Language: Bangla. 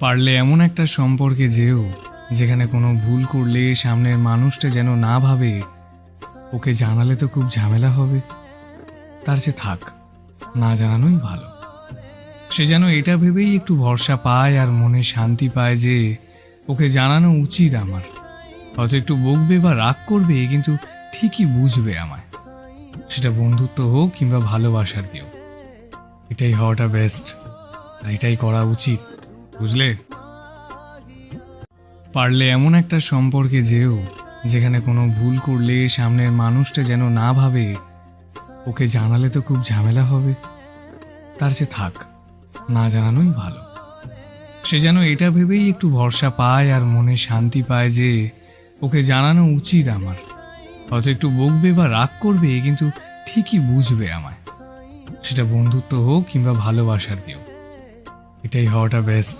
পারলে এমন একটা সম্পর্কে যেও যেখানে কোনো ভুল করলে সামনের মানুষটা যেন না ভাবে ওকে জানালে তো খুব ঝামেলা হবে, তার চেয়ে থাক, না জানানোই ভালো। সে যেন এটা ভেবেই একটু ভরসা পায় আর মনে শান্তি পায় যে ওকে জানানো উচিত আমার। হয়তো একটু বকবে বা রাগ করবে, কিন্তু ঠিকই বুঝবে আমায়, সেটা বন্ধুত্ব হোক কিংবা ভালোবাসার কেউ। এটাই হওয়াটা বেস্ট, আর এটাই করা উচিত, বুঝলে? পারলে এমন একটা সম্পর্কে যেও যেখানে কোনো ভুল করলে সামনের মানুষটা যেন না ভাবে ওকে জানালে তো খুব ঝামেলা হবে, তার চেয়ে থাক, না জানানোই ভালো। সে যেন এটা ভেবেই একটু ভরসা পায় আর মনে শান্তি পায় যে ওকে জানানো উচিত আমার। হয়তো একটু বকবে বা রাগ করবে, কিন্তু ঠিকই বুঝবে আমায়, সেটা বন্ধুত্ব হোক কিংবা ভালোবাসার কেউ। এটাই হওয়াটা বেস্ট।